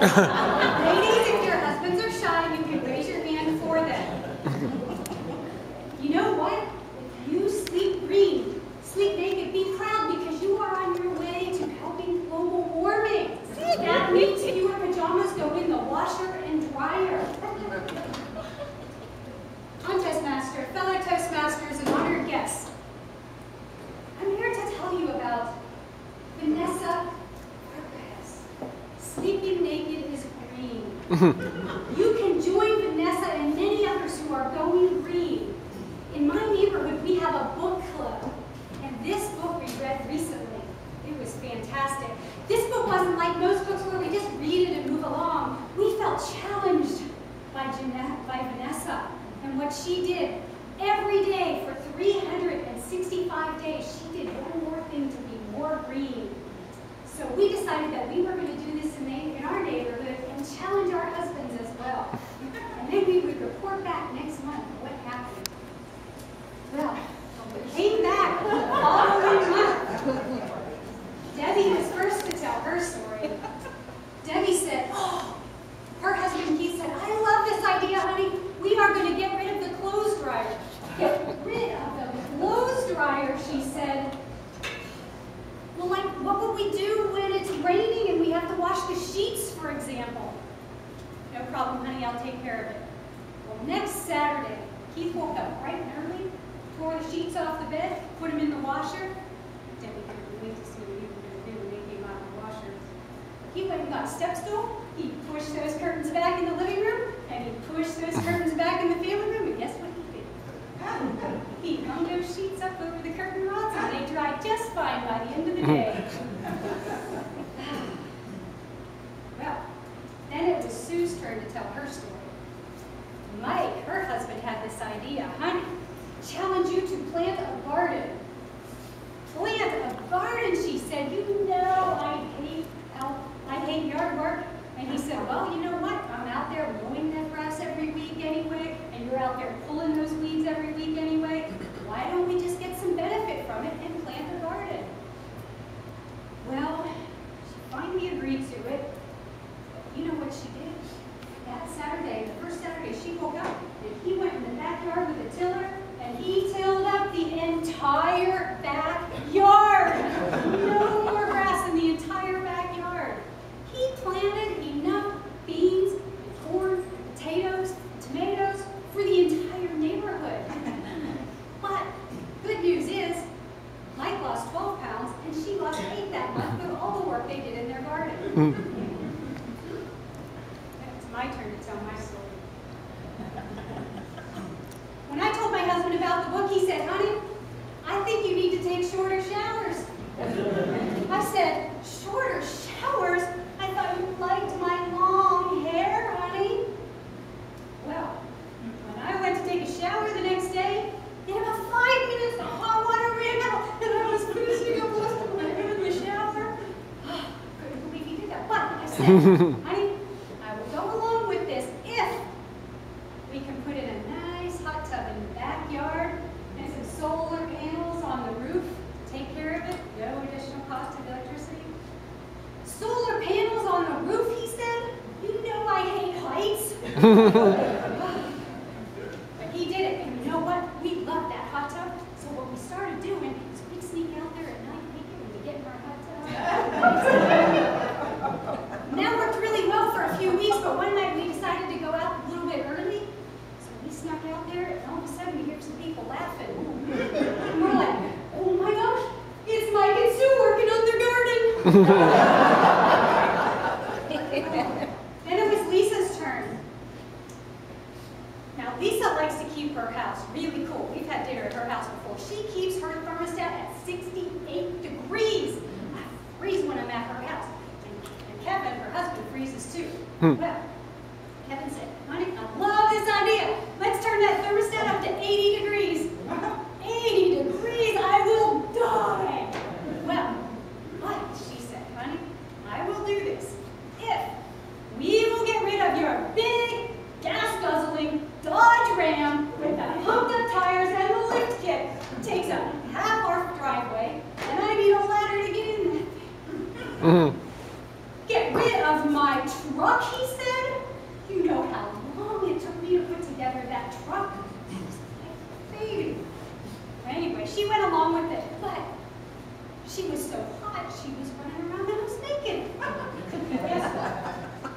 Ladies, if your husbands are shy, you can raise your hand for them. You know what? If you sleep green, sleep naked, be proud because you are on your way to helping global warming. That means your pajamas go in the washer and dryer. I'm Toastmaster, fellow Toastmasters, and honored guests. I'm here to tell you about Vanessa. Sleeping naked is green. You can join Vanessa and many others who are going green. In my neighborhood, we have a book club, and this book we read recently. It was fantastic. This book wasn't like most books where we just read it and move along. We felt challenged by Vanessa and what she did. Every day for 365 days, she did one more thing to be more green. So we decided that we were going to do this in our neighborhood and challenge our husbands as well. And then we would report back next month what happened. Well, we came back the following month. Debbie was first to tell her story. Debbie said, oh, her husband Keith said, I love this idea, honey. We are going to get rid of the clothes dryer. Get rid of the clothes dryer, she said. Well, like, what would we do when it's raining and we have to wash the sheets, for example? No problem, honey, I'll take care of it. Well, next Saturday, Keith woke up bright and early, tore the sheets off the bed, put them in the washer. Debbie couldn't wait to see what we were going to do when they came out of the washer. He went and got a step stool, he pushed those curtains back in the living room, and he pushed those curtains back in the family room, and guess what he did? He hung those sheets up over the curtain rods, and they dried just fine by the end of the day. Well, then it was Sue's turn to tell her story. Mike, her husband, had this idea. Honey, challenge you to plant a garden. Plant a garden, she said. You know I hate yard work. And he said, well, you know what? I'm out there mowing that grass every week anyway, and you're out there pulling those weeds every week anyway. Why don't we just get some benefit from it and plant a garden? Well, she finally agreed to it. But you know what she did? That Saturday, the first Saturday, she woke up, and he went in the backyard with a tiller, and he tilled up the entire backyard. No more grass in the entire backyard. He planted enough beans, corn, potatoes, tomatoes for the entire neighborhood. But good news is, Mike lost 12 pounds and she lost 8 that month with all the work they did in their garden. It's my turn to tell my story. When I told my husband about the book, he said, honey, I think you need to take shorter showers. I said, shorter showers? I thought you liked my long hair, honey. Well, when I went to take a shower the next day, in about 5 minutes, the hot water ran out, and I was finishing up most of my hair in the shower. Couldn't believe he did that. But I said, honey, I will go along with this if we can put in a nice hot tub in the backyard and some solar panels on the roof to take care of it. No additional cost of electricity. Solar panels on the roof, he said? You know I hate heights. But he did it, and you know what? We loved that hot tub. So what we started doing is we'd sneak out there at night naked when we get in our hot tub. And that worked really well for a few weeks, but one night we decided to go out a little bit early. So we snuck out there, and all of a sudden we hear some people laughing. And we're like, oh my gosh, it's Mike and Sue working on their garden. Then it was Lisa's turn. Now, Lisa likes to keep her house really cool. We've had dinner at her house before. She keeps her thermostat at 68 degrees. I freeze when I'm at her house. And Kevin, her husband, freezes too. Well, Kevin said, honey, I love this idea. Let's turn that thermostat up to 80 degrees. 80 degrees, I will die. Well, but she said, honey, I will do this if we will get rid of your big, gas-guzzling Dodge Ram with the humped-up tires and the lift kit. It takes up half our driveway, and I need a ladder to get in that thing. Get get rid of my truck, he said. You know how long it took me to put together that truck. It was like a baby. Anyway, she went along with it, but she was so hot, she was running around the house naked.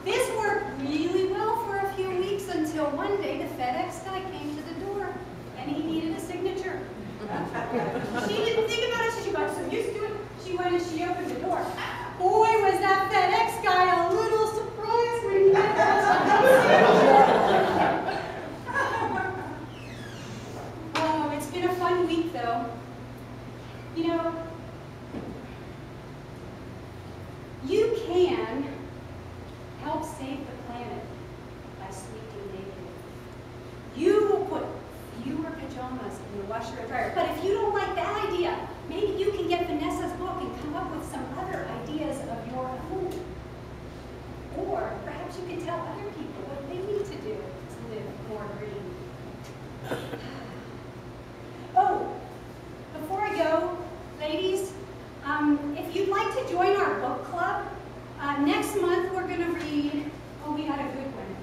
This worked really well for a few weeks until one day the FedEx guy came to the door and he needed a signature. She didn't think about it, so she got so used to it. She went and she opened the door. Boy, was that FedEx guy a little surprised when he got that. Oh, it's been a fun week though. You know, you can help save the planet by sleeping naked. You will put fewer pajamas in the washer and dryer. But if you don't like that idea, maybe you can get Vanessa's book and come up with some other ideas of your own. Or perhaps you can tell other people what they need to do to live more green. Oh, before I go, ladies, if you'd like to join our book club, next month we're going to read, oh, we got a good one.